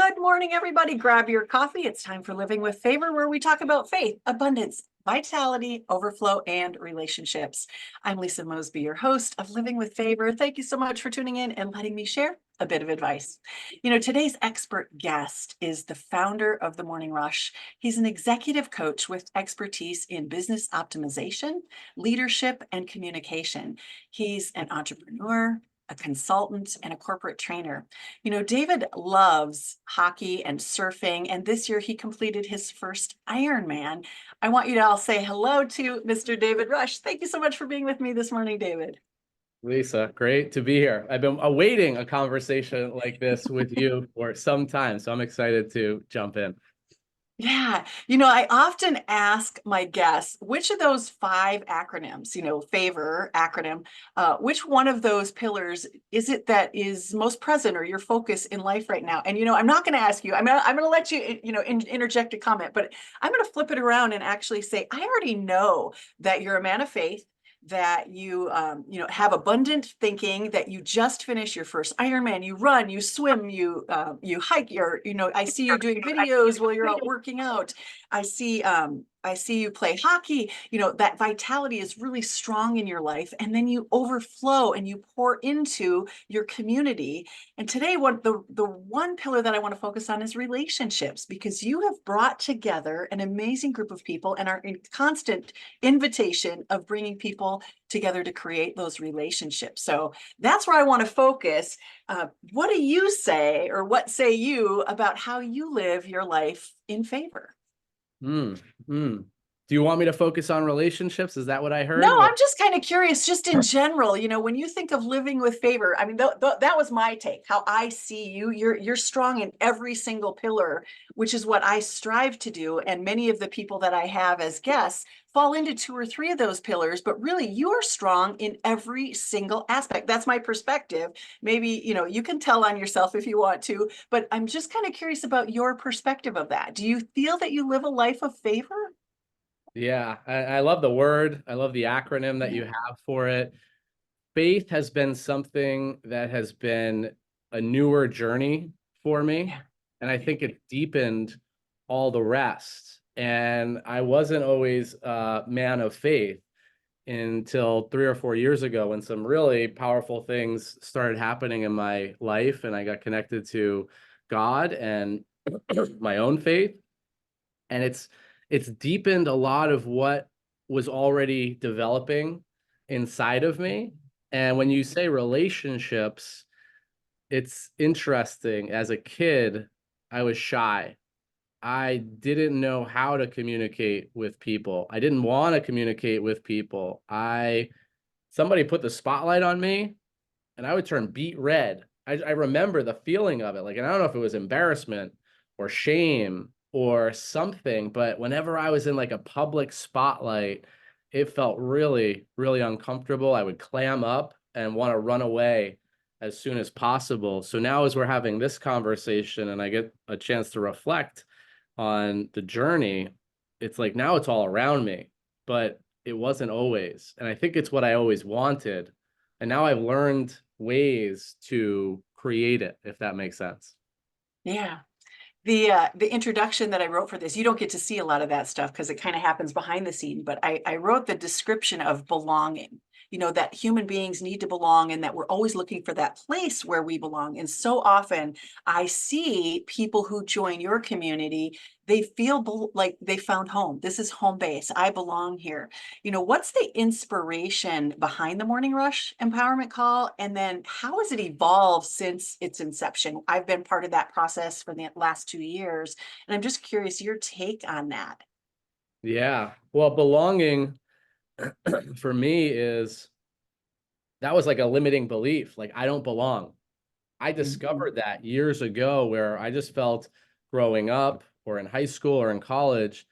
Good morning, everybody. Grab your coffee. It's time for Living with Favor, where we talk about faith, abundance, vitality, overflow, and relationships. I'm Lisa Mosbey, your host of Living with Favor. Thank you so much for tuning in and letting me share a bit of advice. Today's expert guest is the founder of the Morning Rush. He's an executive coach with expertise in business optimization, leadership, and communication. He's an entrepreneur, a consultant, and a corporate trainer. David loves hockey and surfing, and this year he completed his first Ironman. I want you to all say hello to Mr. David Rush. Thank you so much for being with me this morning, David. Lisa, great to be here. I've been awaiting a conversation like this with you for some time, so I'm excited to jump in. Yeah, I often ask my guests, which of those 5 acronyms, F.A.V.O.R acronym, which one of those pillars is it that is most present or your focus in life right now? And, I'm not going to ask you, I'm going to let you, interject a comment, but I'm going to flip it around and actually say, I already know that you're a man of faith, that you have abundant thinking, that you just finished your first Ironman, you run, you swim, you hike, I see you doing videos while you're out working out. I see you play hockey. That vitality is really strong in your life, and then you overflow and you pour into your community. And today, the one pillar that I want to focus on is relationships, because you have brought together an amazing group of people and are in constant invitation of bringing people together to create those relationships. So that's where I want to focus. What do you say, or what say you about how you live your life in favor? Do you want me to focus on relationships? Is that what I heard? No, I'm just kind of curious, just in general, when you think of living with favor, I mean, that was my take, how I see you. You're strong in every single pillar, which is what I strive to do. And many of the people that I have as guests fall into 2 or 3 of those pillars, but really you are strong in every single aspect. That's my perspective. Maybe, you can tell on yourself if you want to, but I'm just kind of curious about your perspective of that. Do you feel that you live a life of favor? Yeah, I love the word. I love the acronym that you have for it. Faith has been something that has been a newer journey for me. Yeah. And I think it deepened all the rest. And I wasn't always a man of faith until 3 or 4 years ago, when some really powerful things started happening in my life and I got connected to God and my own faith. And it's deepened a lot of what was already developing inside of me. And when you say relationships, it's interesting. As a kid, I was shy. I didn't know how to communicate with people. I didn't want to communicate with people. Somebody put the spotlight on me and I would turn beet red. I remember the feeling of it. Like, and I don't know if it was embarrassment or shame or something, but whenever I was in like a public spotlight, it felt really, really uncomfortable. I would clam up and want to run away as soon as possible. So now, as we're having this conversation and I get a chance to reflect on the journey, it's like now it's all around me, but it wasn't always. And I think it's what I always wanted. And now I've learned ways to create it, if that makes sense. Yeah. The introduction that I wrote for this, you don't get to see a lot of that stuff because it kind of happens behind the scene, but I wrote the description of belonging, that human beings need to belong and that we're always looking for that place where we belong. And so often I see people who join your community, they feel like they found home. This is home base. I belong here. What's the inspiration behind the Morning Rush Empowerment Call? And then how has it evolved since its inception? I've been part of that process for the last 2 years, and I'm just curious your take on that. Yeah. Well, belonging for me is that was like a limiting belief. Like, I don't belong. I discovered that years ago, where I just felt growing up or in high school or in college,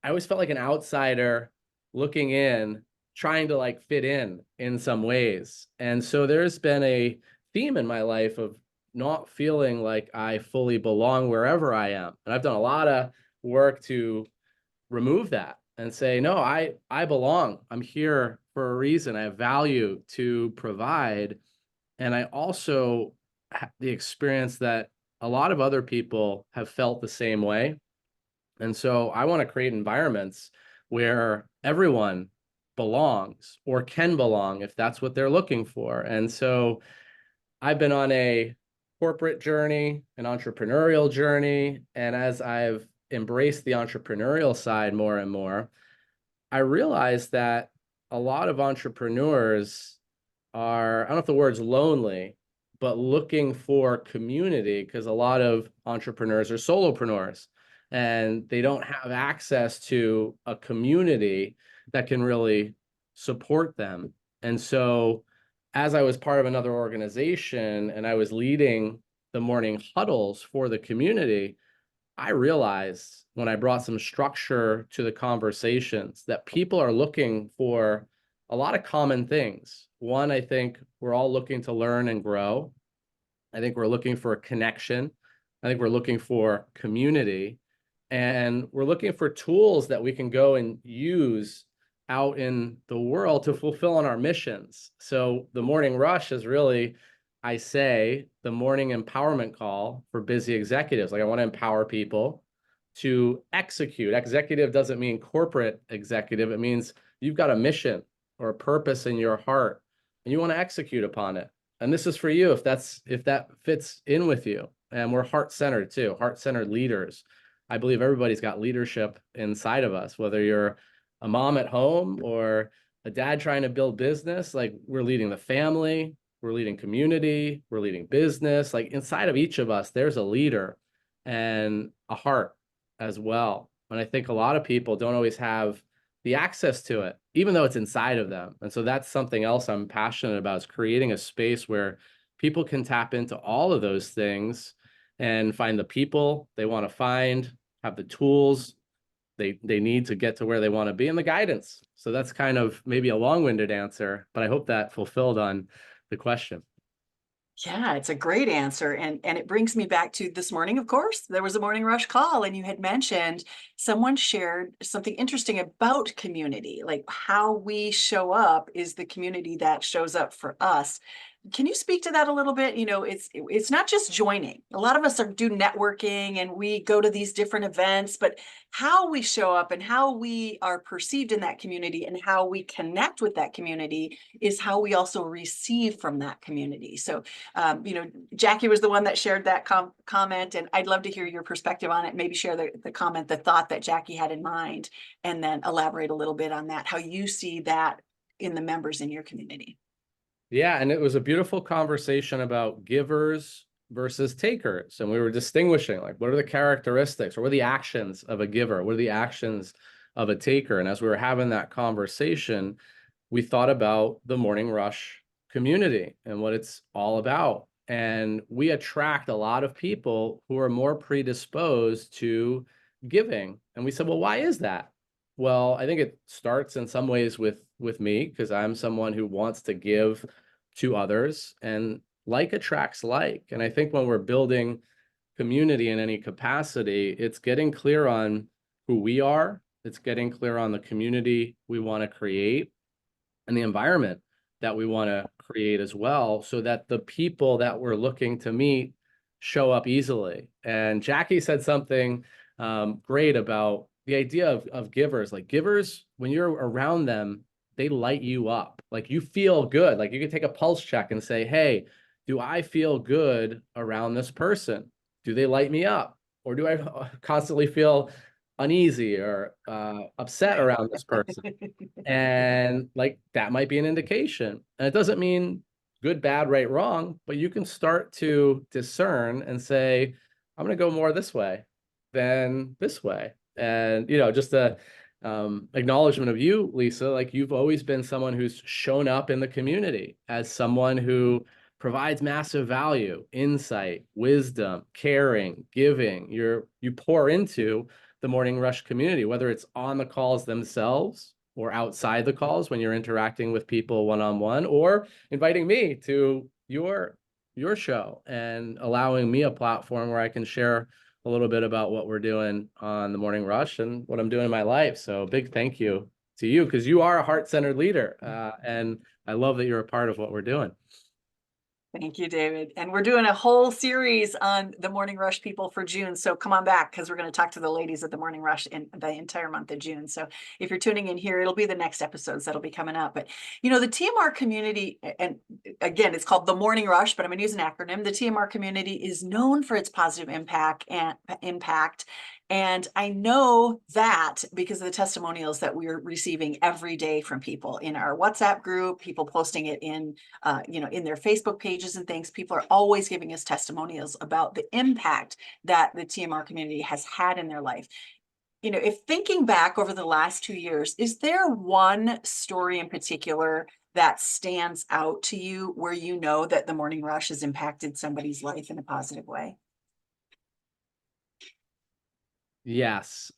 I always felt like an outsider looking in, trying to like fit in some ways. And so there's been a theme in my life of not feeling like I fully belong wherever I am. And I've done a lot of work to remove that and say, no, I belong. I'm here for a reason. I have value to provide. And I also have the experience that a lot of other people have felt the same way. And so I want to create environments where everyone belongs or can belong if that's what they're looking for. And so I've been on a corporate journey, an entrepreneurial journey. And as I've embraced the entrepreneurial side more and more, I realized that a lot of entrepreneurs are, I don't know if the word's lonely, but looking for community because a lot of entrepreneurs are solopreneurs and they don't have access to a community that can really support them. And so, as I was part of another organization and I was leading the morning huddles for the community, I realized when I brought some structure to the conversations that people are looking for a lot of common things. One, I think we're all looking to learn and grow. I think we're looking for a connection. I think we're looking for community. And we're looking for tools that we can go and use out in the world to fulfill on our missions. So the morning rush is really, I say, the morning empowerment call for busy executives. Like I want to empower people to execute. Executive doesn't mean corporate executive. It means you've got a mission or a purpose in your heart and you want to execute upon it. And this is for you if that fits in with you. And we're heart-centered too, heart-centered leaders. I believe everybody's got leadership inside of us, whether you're a mom at home or a dad trying to build business, like we're leading the family, we're leading community, we're leading business. Like inside of each of us, there's a leader and a heart as well. And I think a lot of people don't always have the access to it, even though it's inside of them. And so that's something else I'm passionate about is creating a space where people can tap into all of those things and find the people they want to find, have the tools they need to get to where they want to be and the guidance. So that's kind of maybe a long-winded answer, but I hope that fulfilled on the question. Yeah, it's a great answer. And it brings me back to this morning, of course, there was a morning rush call, and you had mentioned someone shared something interesting about community, like how we show up is the community that shows up for us. Can you speak to that a little bit? It's not just joining. A lot of us do networking and we go to these different events, but how we show up and how we are perceived in that community and how we connect with that community is how we also receive from that community. So, Jackie was the one that shared that comment, and I'd love to hear your perspective on it. Maybe share the comment, the thought that Jackie had in mind, and then elaborate a little bit on that, how you see that in the members in your community. Yeah, and it was a beautiful conversation about givers versus takers. And we were distinguishing like what are the characteristics or what are the actions of a giver? What are the actions of a taker? And as we were having that conversation, we thought about the morning rush community and what it's all about. And we attract a lot of people who are more predisposed to giving. And we said, well, why is that? Well, I think it starts in some ways with me because I'm someone who wants to give to others and like attracts like. And I think when we're building community in any capacity, it's getting clear on who we are, it's getting clear on the community we want to create and the environment that we want to create as well, so that the people that we're looking to meet show up easily. And Jackie said something great about the idea of givers. Like givers, when you're around them, they light you up. Like you feel good. Like you can take a pulse check and say, hey, do I feel good around this person? Do they light me up? Or do I constantly feel uneasy or upset Right. around this person? And like that might be an indication. And it doesn't mean good, bad, right, wrong, but you can start to discern and say, I'm going to go more this way than this way. And, just a acknowledgement of you, Lisa, like you've always been someone who's shown up in the community as someone who provides massive value, insight, wisdom, caring, giving. You pour into the Morning Rush community, whether it's on the calls themselves or outside the calls when you're interacting with people one-on-one, or inviting me to your show and allowing me a platform where I can share a little bit about what we're doing on the Morning Rush and what I'm doing in my life. So big thank you to you because you are a heart-centered leader. And I love that you're a part of what we're doing. Thank you, David. And we're doing a whole series on the Morning Rush people for June. So come on back because we're going to talk to the ladies at the Morning Rush in the entire month of June. So if you're tuning in here, it'll be the next episodes that'll be coming up. But the TMR community, and again, it's called the Morning Rush, but I'm going to use an acronym. The TMR community is known for its positive impact. And I know that because of the testimonials that we're receiving every day from people in our WhatsApp group, people posting it in their Facebook pages and things. People are always giving us testimonials about the impact that the TMR community has had in their life. If thinking back over the last 2 years, is there one story in particular that stands out to you where you know that the Morning Rush has impacted somebody's life in a positive way? Yes,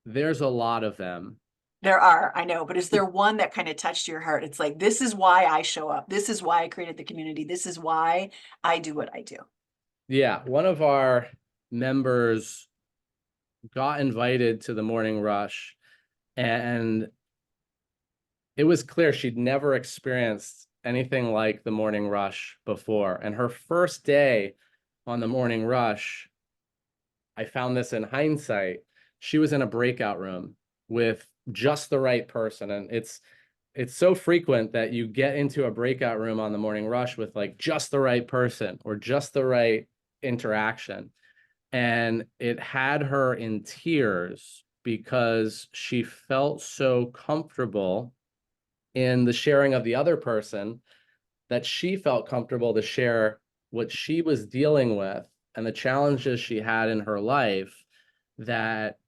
there's a lot of them. There are, I know, but is there one that kind of touched your heart? It's like, this is why I show up. This is why I created the community. This is why I do what I do. Yeah, one of our members got invited to the Morning Rush, and it was clear she'd never experienced anything like the Morning Rush before. And her first day on the Morning Rush, I found this in hindsight, she was in a breakout room with just the right person. And it's so frequent that you get into a breakout room on the Morning Rush with like just the right person or just the right interaction. And it had her in tears because she felt so comfortable in the sharing of the other person that she felt comfortable to share what she was dealing with and the challenges she had in her life, that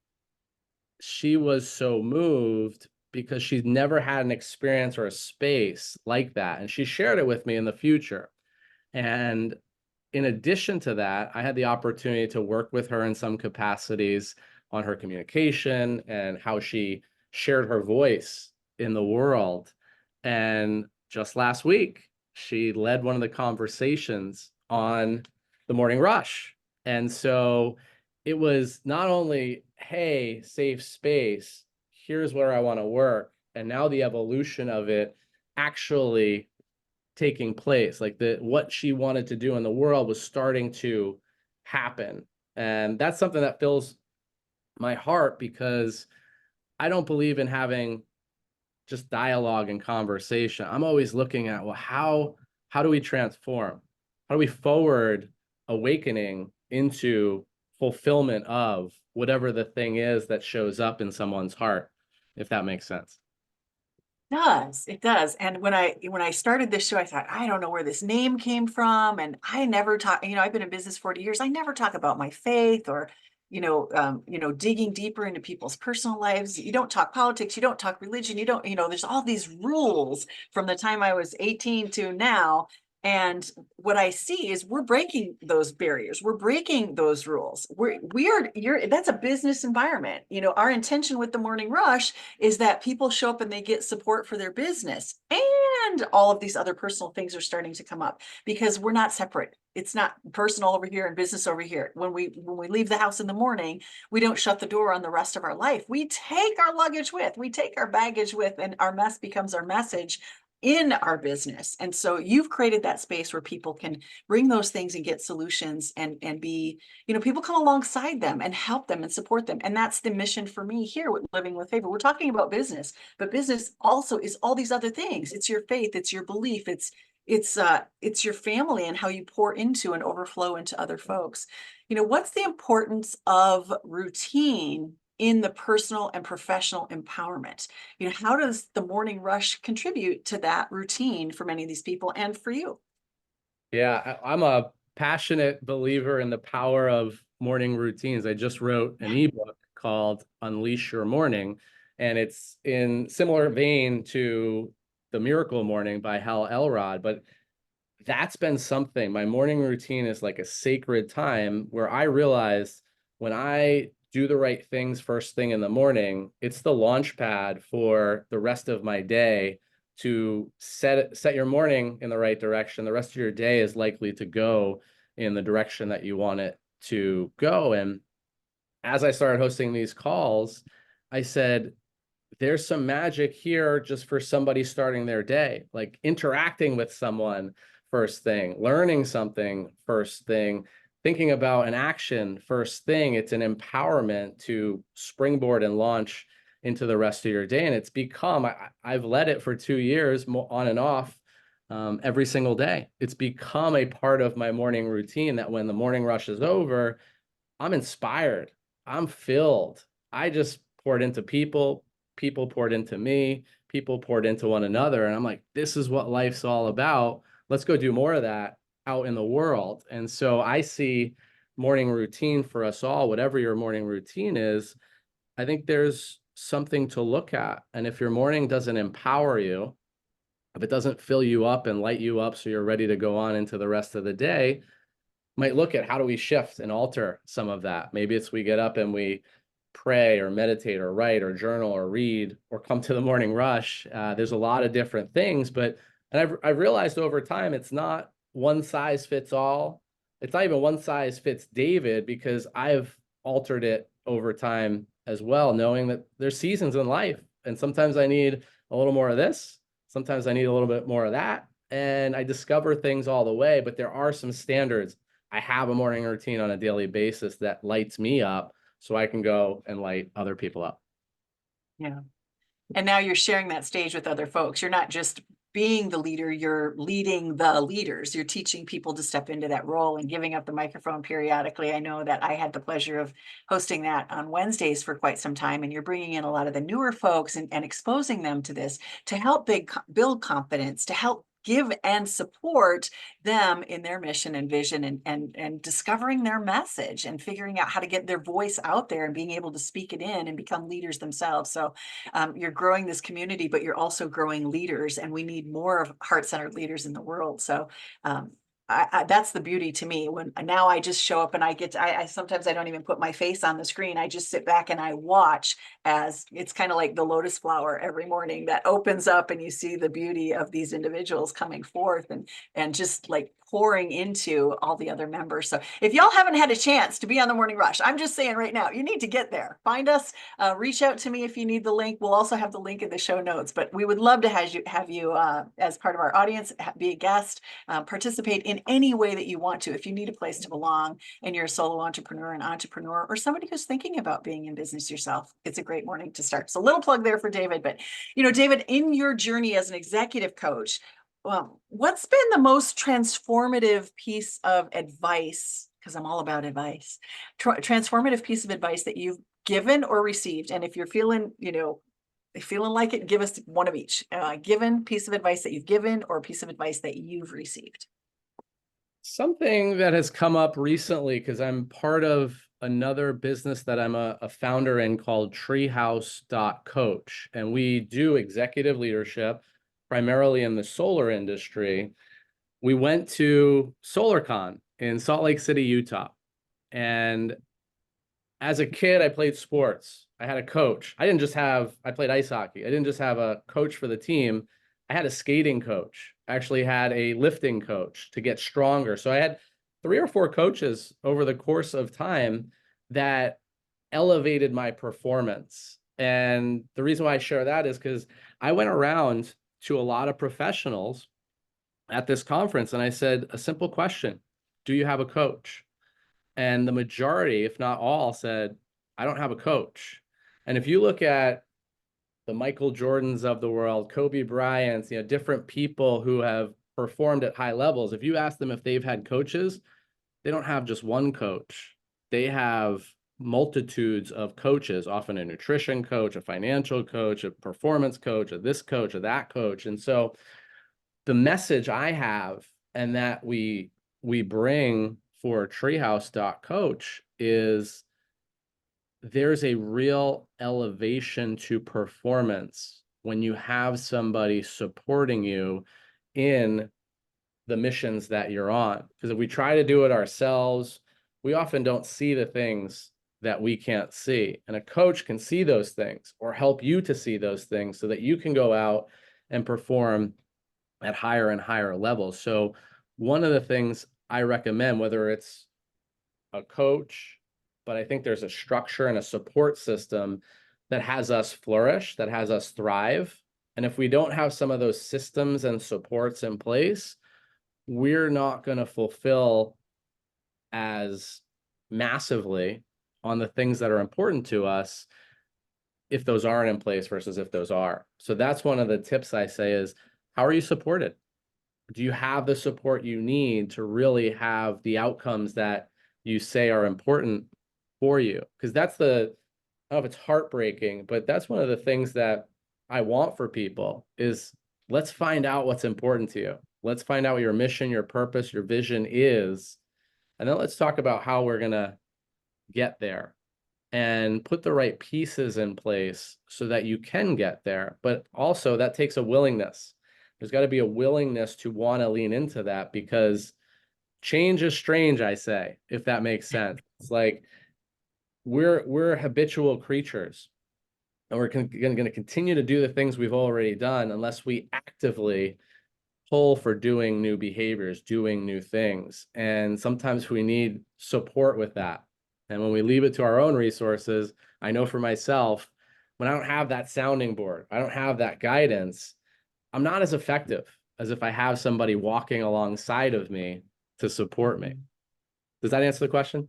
she was so moved because she's never had an experience or a space like that. And she shared it with me in the future. And in addition to that, I had the opportunity to work with her in some capacities on her communication and how she shared her voice in the world. And just last week, she led one of the conversations on the Morning Rush. And so it was not only, hey, safe space, here's where I want to work. And now the evolution of it actually taking place, like what she wanted to do in the world was starting to happen. And that's something that fills my heart, because I don't believe in having just dialogue and conversation. I'm always looking at, well, how do we transform? How do we forward awakening into fulfillment of whatever the thing is that shows up in someone's heart, if that makes sense? It does. And when I started this show, I thought, I don't know where this name came from. And I never talk, I've been in business 40 years. I never talk about my faith or, digging deeper into people's personal lives. You don't talk politics, you don't talk religion, you don't, there's all these rules from the time I was 18 to now. And what I see is we're breaking those barriers. We're breaking those rules. That's a business environment. Our intention with the Morning Rush is that people show up and they get support for their business, and all of these other personal things are starting to come up because we're not separate. It's not personal over here and business over here. When we leave the house in the morning, we don't shut the door on the rest of our life. We take our luggage with, we take our baggage with, and our mess becomes our message in our business. And so you've created that space where people can bring those things and get solutions and be, people come alongside them and help them and support them. And that's the mission for me here with Living with Favor. We're talking about business, but business also is all these other things. It's your faith, it's your belief, it's your family and how you pour into and overflow into other folks. What's the importance of routine in the personal and professional empowerment? How does the Morning Rush contribute to that routine for many of these people and for you? Yeah, I'm a passionate believer in the power of morning routines. I just wrote an ebook called Unleash Your Morning, and it's in similar vein to The Miracle Morning by Hal Elrod, but that's been something. My morning routine is like a sacred time where I realize when I do the right things first thing in the morning, it's the launch pad for the rest of my day to set your morning in the right direction. The rest of your day is likely to go in the direction that you want it to go. And as I started hosting these calls, I said, there's some magic here just for somebody starting their day, like interacting with someone first thing, learning something first thing, thinking about an action first thing. It's an empowerment to springboard and launch into the rest of your day. And it's become, I've led it for 2 years on and off, every single day. It's become a part of my morning routine that when the morning rush is over, I'm inspired. I'm filled. I just poured into people. People poured into me. People poured into one another. And I'm like, this is what life's all about. Let's go do more of that out in the world. And so I see morning routine for us all, whatever your morning routine is, I think there's something to look at. And if your morning doesn't empower you, if it doesn't fill you up and light you up so you're ready to go on into the rest of the day, might look at how do we shift and alter some of that. Maybe it's we get up and we pray or meditate or write or journal or read or come to the morning rush. There's a lot of different things, but and I've realized over time it's not one size fits all. It's not even one size fits David, because I've altered it over time as well, knowing that there's seasons in life, and sometimes I need a little more of this, sometimes I need a little bit more of that, and I discover things all the way. But there are some standards. I have a morning routine on a daily basis that lights me up so I can go and light other people up. Yeah. And now you're sharing that stage with other folks. You're not just being the leader, you're leading the leaders. You're teaching people to step into that role and giving up the microphone periodically. I know that I had the pleasure of hosting that on Wednesdays for quite some time, and you're bringing in a lot of the newer folks and exposing them to this to help build confidence, to help give and support them in their mission and vision, and discovering their message and figuring out how to get their voice out there and being able to speak it in and become leaders themselves. So you're growing this community, but you're also growing leaders, and we need more of heart-centered leaders in the world. So that's the beauty to me. When now I just show up and I sometimes I don't even put my face on the screen. I just sit back and I watch, as it's kind of like the lotus flower every morning that opens up and you see the beauty of these individuals coming forth and just like pouring into all the other members. So if y'all haven't had a chance to be on the morning rush, I'm just saying right now, you need to get there. Find us, reach out to me if you need the link. We'll also have the link in the show notes, but we would love to have you as part of our audience, be a guest, participate in any way that you want to. If you need a place to belong and you're a solo entrepreneur, an entrepreneur, or somebody who's thinking about being in business yourself, it's a great morning to start. So a little plug there for David. But, David, in your journey as an executive coach, well, what's been the most transformative piece of advice? Because I'm all about advice. Transformative piece of advice that you've given or received. And if you're feeling, feeling like it, give us one of each. Given piece of advice that you've given, or a piece of advice that you've received. Something that has come up recently, because I'm part of another business that I'm a founder in called Treehouse.coach. And we do executive leadership primarily in the solar industry. We went to SolarCon in Salt Lake City, Utah. And as a kid, I played sports. I had a coach. I played ice hockey. I didn't just have a coach for the team. I had a skating coach. I actually had a lifting coach to get stronger. So I had 3 or 4 coaches over the course of time that elevated my performance. And the reason why I share that is because I went around to a lot of professionals at this conference and I said a simple question: do you have a coach? And the majority, if not all, said, I don't have a coach. And if you look at the Michael Jordans of the world, Kobe Bryant's, different people who have performed at high levels, if you ask them if they've had coaches, they don't have just one coach. They have multitudes of coaches, often a nutrition coach, a financial coach, a performance coach, a this coach, a that coach. And so the message I have and that we bring for Treehouse.coach is there's a real elevation to performance when you have somebody supporting you in the missions that you're on. Because if we try to do it ourselves, we often don't see the things that we can't see. And a coach can see those things or help you to see those things so that you can go out and perform at higher and higher levels. So one of the things I recommend, whether it's a coach, but I think there's a structure and a support system that has us flourish, that has us thrive. And if we don't have some of those systems and supports in place, we're not going to fulfill as massively on the things that are important to us if those aren't in place versus if those are. So that's one of the tips I say is, how are you supported? Do you have the support you need to really have the outcomes that you say are important for you? Because that's the, I don't know if it's heartbreaking, but that's one of the things that I want for people is, let's find out what's important to you. Let's find out what your mission, your purpose, your vision is. And then let's talk about how we're going to get there and put the right pieces in place so that you can get there. But also that takes a willingness. There's got to be a willingness to want to lean into that, because change is strange, I say, if that makes sense. It's like we're habitual creatures, and we're going to continue to do the things we've already done unless we actively pull for doing new behaviors, doing new things. And sometimes we need support with that. And when we leave it to our own resources, I know for myself, when I don't have that sounding board, I don't have that guidance, I'm not as effective as if I have somebody walking alongside of me to support me. Does that answer the question?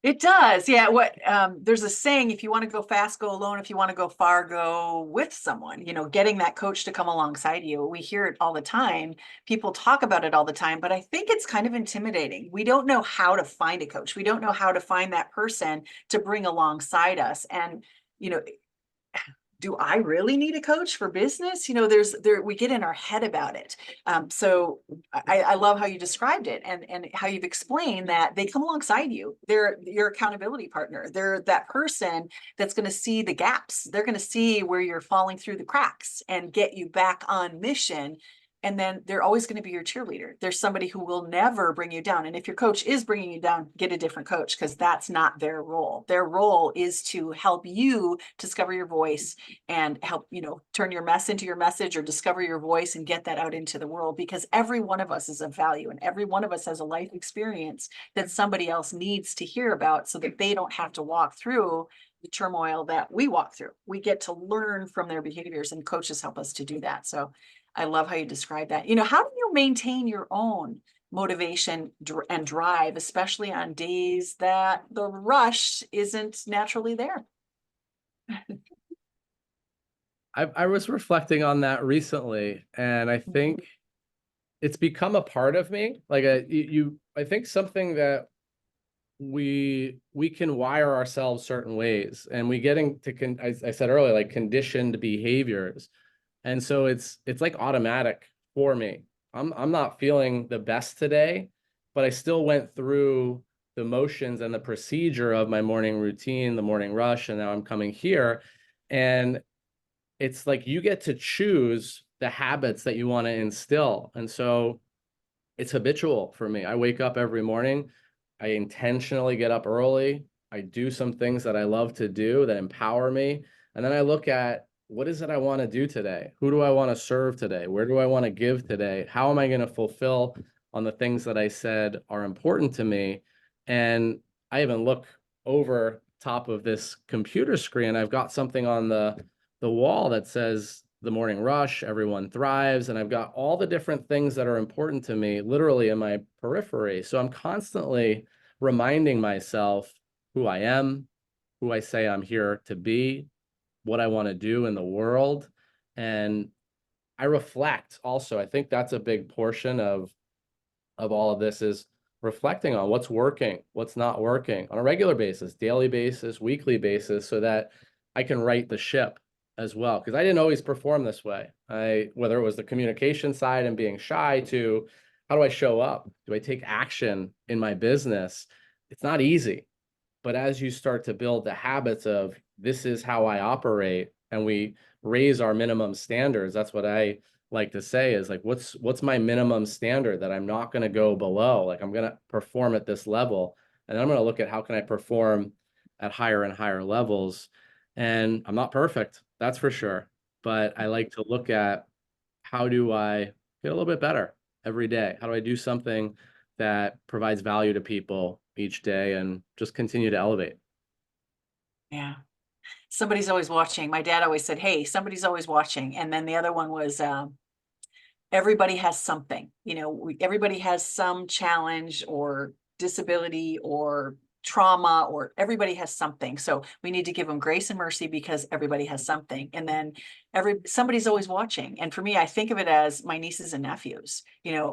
It does. Yeah. What there's a saying, if you want to go fast, go alone. If you want to go far, go with someone. Getting that coach to come alongside you. We hear it all the time. People talk about it all the time, but I think it's kind of intimidating. We don't know how to find a coach. We don't know how to find that person to bring alongside us. And you know, do I really need a coach for business? We get in our head about it. So I love how you described it, and how you've explained that they come alongside you. They're your accountability partner. They're that person that's going to see the gaps. They're going to see where you're falling through the cracks and get you back on mission. And then they're always going to be your cheerleader. There's somebody who will never bring you down. And if your coach is bringing you down, get a different coach, because that's not their role. Their role is to help you discover your voice and help, turn your mess into your message, or discover your voice and get that out into the world, because every one of us is of value, and every one of us has a life experience that somebody else needs to hear about, so that they don't have to walk through the turmoil that we walk through. We get to learn from their behaviors, and coaches help us to do that. So I love how you describe that. How do you maintain your own motivation and drive, especially on days that the rush isn't naturally there? I was reflecting on that recently, and I think it's become a part of me. Like I think something that we can wire ourselves certain ways, and we get into, I said earlier, like conditioned behaviors. And so it's like automatic for me. I'm not feeling the best today, but I still went through the motions and the procedure of my morning routine, the morning rush, and now I'm coming here. And it's like you get to choose the habits that you want to instill. And so it's habitual for me. I wake up every morning. I intentionally get up early. I do some things that I love to do that empower me. And then I look at, what is it I want to do today? Who do I want to serve today? Where do I want to give today? How am I going to fulfill on the things that I said are important to me? And I even look over top of this computer screen. I've got something on the wall that says the morning rush, everyone thrives. And I've got all the different things that are important to me literally in my periphery. So I'm constantly reminding myself who I am, who I say I'm here to be, what I want to do in the world. And I reflect also. I think that's a big portion of all of this, is reflecting on what's working, what's not working on a regular basis, daily basis, weekly basis, so that I can right the ship as well. Because I didn't always perform this way. Whether it was the communication side and being shy, to how do I show up? Do I take action in my business? It's not easy. But as you start to build the habits of, this is how I operate, and we raise our minimum standards, that's what I like to say, is like, what's my minimum standard that I'm not going to go below? Like, I'm going to perform at this level, and then I'm going to look at how can I perform at higher and higher levels. And I'm not perfect, that's for sure. But I like to look at, how do I get a little bit better every day? How do I do something that provides value to people each day and just continue to elevate? Yeah. Somebody's always watching. My dad always said, "Hey, somebody's always watching." And then the other one was, everybody has something, everybody has some challenge or disability or trauma, or everybody has something. So we need to give them grace and mercy because everybody has something. And then somebody's always watching. And for me, I think of it as my nieces and nephews.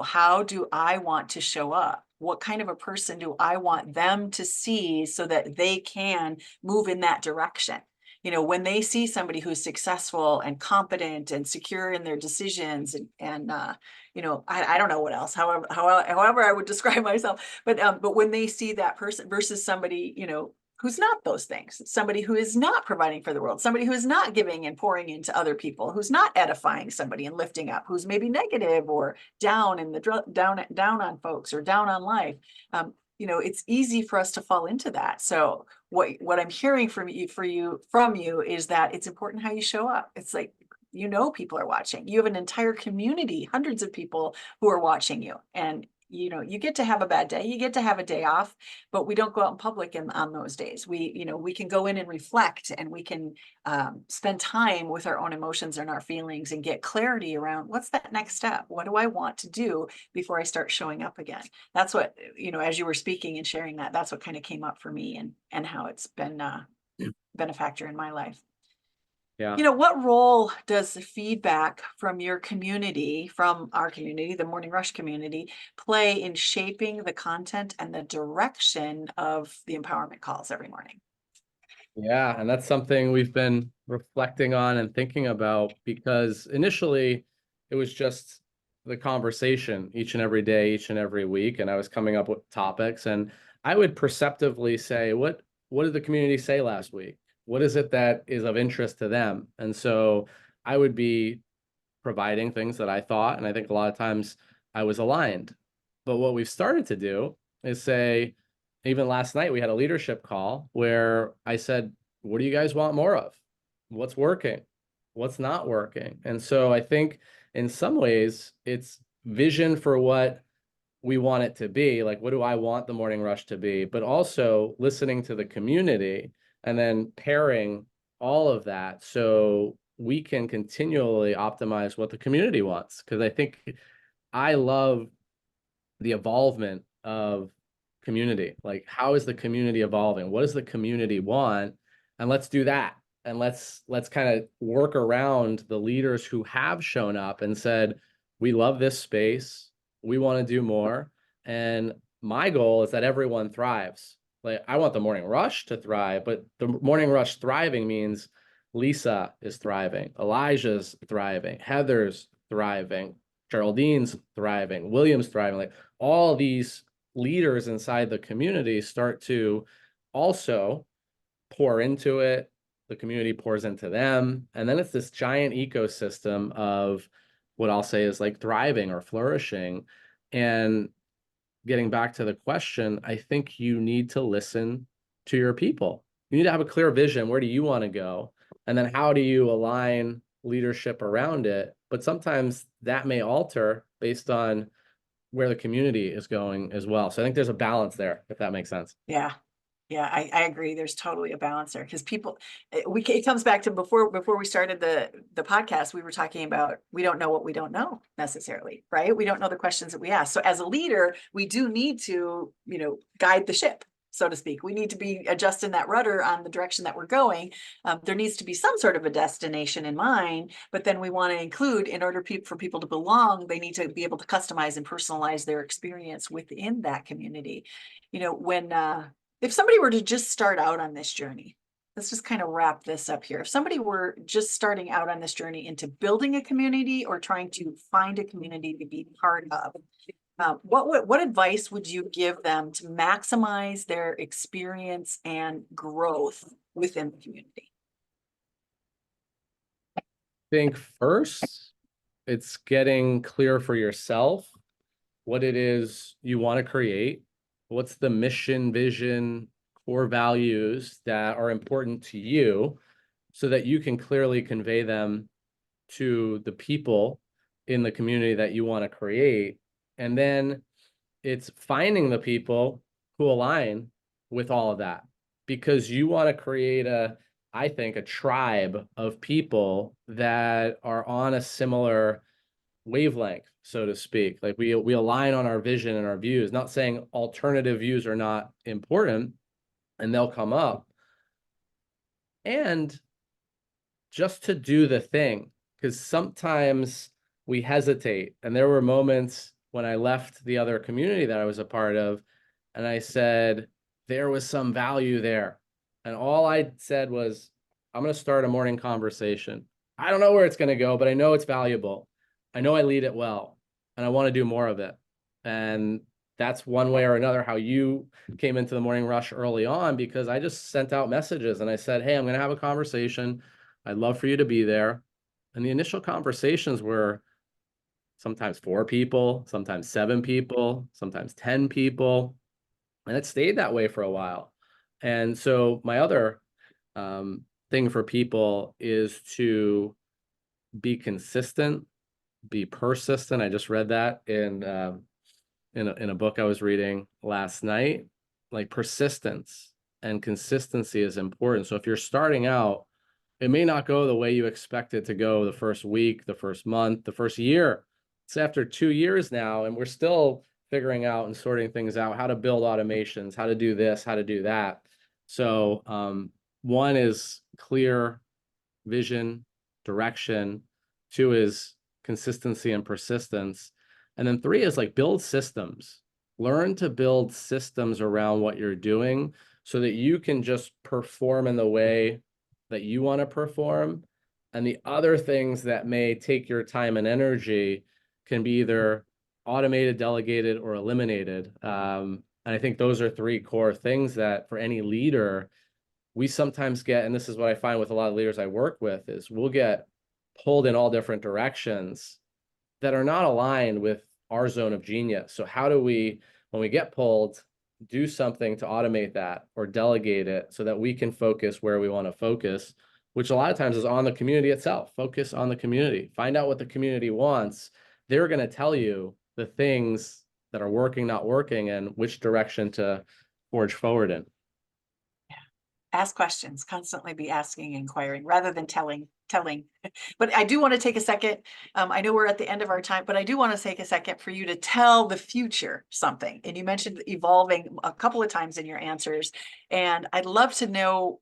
How do I want to show up? What kind of a person do I want them to see so that they can move in that direction? When they see somebody who's successful and competent and secure in their decisions, and I don't know what else, however I would describe myself, but when they see that person versus somebody, who's not those things, somebody who is not providing for the world, somebody who is not giving and pouring into other people, who's not edifying somebody and lifting up, who's maybe negative or down in the down on folks or down on life. It's easy for us to fall into that. So what I'm hearing from you is that it's important how you show up. It's like, people are watching. You have an entire community, hundreds of people who are watching you. And you get to have a bad day, you get to have a day off, but we don't go out in public on those days. We can go in and reflect, and we can spend time with our own emotions and our feelings and get clarity around what's that next step? What do I want to do before I start showing up again? That's what, as you were speaking and sharing that, that's what kind of came up for me, and how it's been a factor in my life. Yeah. What role does the feedback from your community, from our community, the Morning Rush community, play in shaping the content and the direction of the empowerment calls every morning? Yeah, and that's something we've been reflecting on and thinking about, because initially it was just the conversation each and every day, each and every week, and I was coming up with topics, and I would perceptively say, what did the community say last week? What is it that is of interest to them? And so I would be providing things that I thought, and I think a lot of times I was aligned. But what we've started to do is say, even last night we had a leadership call where I said, what do you guys want more of? What's working? What's not working? And so I think in some ways it's vision for what we want it to be, like what do I want the morning rush to be, but also listening to the community and then pairing all of that so we can continually optimize what the community wants. Because I think I love the evolvement of community. Like, how is the community evolving? What does the community want? And let's do that. And let's kind of work around the leaders who have shown up and said, we love this space. We want to do more. And my goal is that everyone thrives. Like, I want the morning rush to thrive, but the morning rush thriving means Lisa is thriving, Elijah's thriving, Heather's thriving, Geraldine's thriving, William's thriving. Like, all these leaders inside the community start to also pour into it. The community pours into them. And then it's this giant ecosystem of what I'll say is like thriving or flourishing. And getting back to the question, I think you need to listen to your people. You need to have a clear vision. Where do you want to go? And then how do you align leadership around it? But sometimes that may alter based on where the community is going as well. So I think there's a balance there, if that makes sense. Yeah. Yeah, I agree. There's totally a balance there because people, it comes back to before we started the podcast, we were talking about we don't know what we don't know necessarily, right? We don't know the questions that we ask. So as a leader, we do need to, guide the ship, so to speak. We need to be adjusting that rudder on the direction that we're going. There needs to be some sort of a destination in mind, but then we want to include, in order for people to belong, they need to be able to customize and personalize their experience within that community. When if somebody were to just start out on this journey, let's just kind of wrap this up here. If somebody were just starting out on this journey into building a community or trying to find a community to be part of, what advice would you give them to maximize their experience and growth within the community? I think first, it's getting clear for yourself what it is you want to create. What's the mission, vision, core values that are important to you so that you can clearly convey them to the people in the community that you want to create. And then it's finding the people who align with all of that, because you want to create a I think, a tribe of people that are on a similar wavelength, so to speak. Like we align on our vision and our views, not saying alternative views are not important and they'll come up. And just to do the thing, because sometimes we hesitate. And there were moments when I left the other community that I was a part of, and I said, there was some value there. And all I said was, I'm going to start a morning conversation. I don't know where it's going to go, but I know it's valuable. I know I lead it well, and I want to do more of it. And that's one way or another how you came into the morning rush early on, because I just sent out messages and I said, hey, I'm going to have a conversation. I'd love for you to be there. And the initial conversations were sometimes 4 people, sometimes 7 people, sometimes 10 people. And it stayed that way for a while. And so my other thing for people is to be consistent, be persistent. I just read that in a book I was reading last night. Like, persistence and consistency is important. So if you're starting out, it may not go the way you expect it to go the first week, the first month, the first year. It's after 2 years now, and we're still figuring out and sorting things out, how to build automations, how to do this, how to do that. So one is clear vision, direction. 2 is consistency and persistence. And then 3 is like build systems. Learn to build systems around what you're doing so that you can just perform in the way that you want to perform. And the other things that may take your time and energy can be either automated, delegated, or eliminated. And I think those are 3 core things that for any leader, we sometimes get, and this is what I find with a lot of leaders I work with, is we'll get pulled in all different directions that are not aligned with our zone of genius. So how do we, when we get pulled, do something to automate that or delegate it so that we can focus where we want to focus, which a lot of times is on the community itself. Focus on the community. Find out what the community wants. They're going to tell you the things that are working, not working, and which direction to forge forward in. Ask questions, constantly be asking, inquiring, rather than telling. But I do want to take a second. I know we're at the end of our time, but I do want to take a second for you to tell the future something. And you mentioned evolving a couple of times in your answers. And I'd love to know,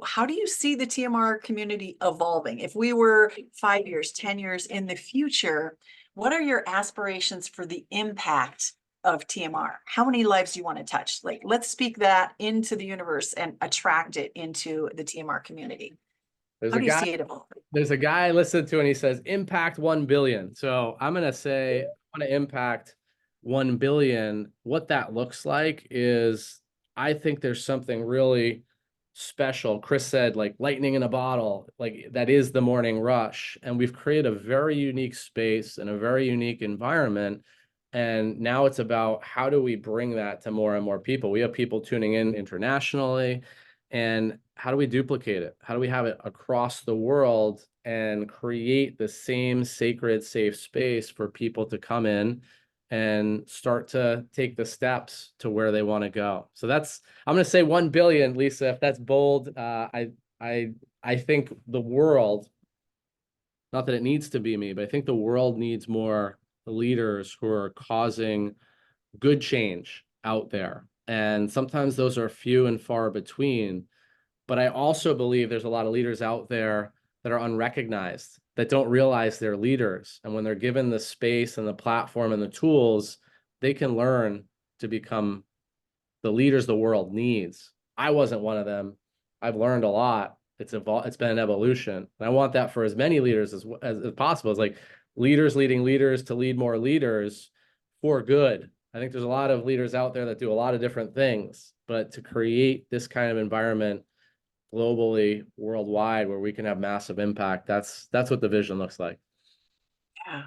how do you see the TMR community evolving? If we were 5 years, 10 years in the future, what are your aspirations for the impact of TMR? How many lives do you want to touch? Like, let's speak that into the universe and attract it into the TMR community. There's How a do you guy, see it evolving? there's a guy I listened to and he says impact 1 billion. So I'm going to say I want to impact 1 billion. What that looks like is, I think there's something really special. Chris said, like lightning in a bottle, like that is the morning rush. And we've created a very unique space and a very unique environment. And now it's about how do we bring that to more and more people? We have people tuning in internationally. And how do we duplicate it? How do we have it across the world and create the same sacred, safe space for people to come in and start to take the steps to where they want to go? So that's, I'm going to say 1 billion, Lisa, if that's bold. I think the world, not that it needs to be me, but I think the world needs more leaders who are causing good change out there. And sometimes those are few and far between. But I also believe there's a lot of leaders out there that are unrecognized, that don't realize they're leaders. And when they're given the space and the platform and the tools, they can learn to become the leaders the world needs. I wasn't one of them. I've learned a lot. It's been an evolution. And I want that for as many leaders as possible. It's like leaders leading leaders to lead more leaders for good. I think there's a lot of leaders out there that do a lot of different things, but to create this kind of environment globally, worldwide, where we can have massive impact, that's what the vision looks like. Yeah.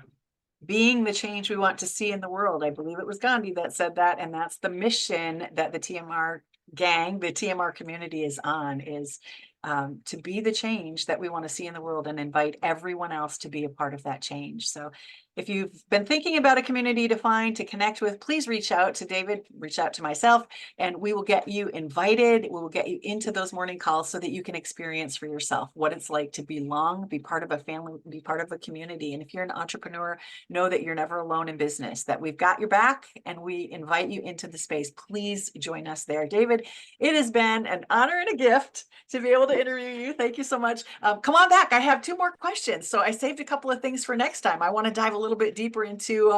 Being the change we want to see in the world. I believe it was Gandhi that said that, and that's the mission that the TMR gang, the TMR community is on, is to be the change that we want to see in the world and invite everyone else to be a part of that change. So If you've been thinking about a community to find, to connect with, please reach out to David, reach out to myself, and we will get you invited. We will get you into those morning calls so that you can experience for yourself what it's like to belong, be part of a family, be part of a community. And if you're an entrepreneur, know that you're never alone in business, that we've got your back, and we invite you into the space. Please join us there. David, it has been an honor and a gift to be able to interview you. Thank you so much. Come on back. I have 2 more questions. So I saved a couple of things for next time. I want to dive a little bit deeper into,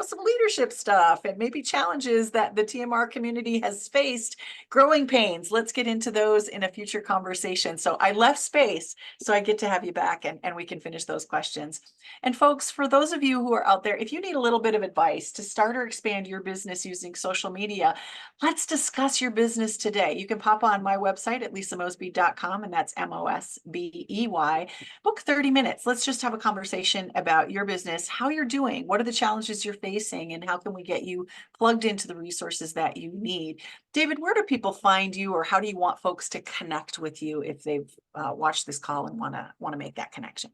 some leadership stuff and maybe challenges that the TMR community has faced, growing pains. Let's get into those in a future conversation. So I left space so I get to have you back, and we can finish those questions. And folks, for those of you who are out there, if you need a little bit of advice to start or expand your business using social media, let's discuss your business today. You can pop on my website at lisamosbey.com, and that's Mosbey. Book 30 minutes. Let's just have a conversation about your business, how you're doing, what are the challenges you're facing, and how can we get you plugged into the resources that you need. David, where do people find you, or how do you want folks to connect with you if they've watched this call and want to make that connection?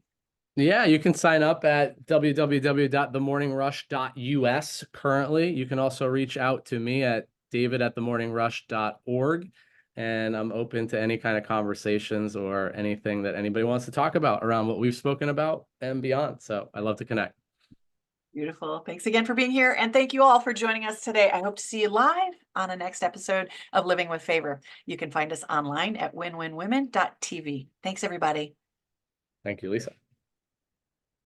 Yeah, you can sign up at www.themorningrush.us currently. You can also reach out to me at david@themorningrush.org. And I'm open to any kind of conversations or anything that anybody wants to talk about around what we've spoken about and beyond. So I love to connect. Beautiful. Thanks again for being here. And thank you all for joining us today. I hope to see you live on the next episode of Living with Favor. You can find us online at winwinwomen.tv. Thanks, everybody. Thank you, Lisa.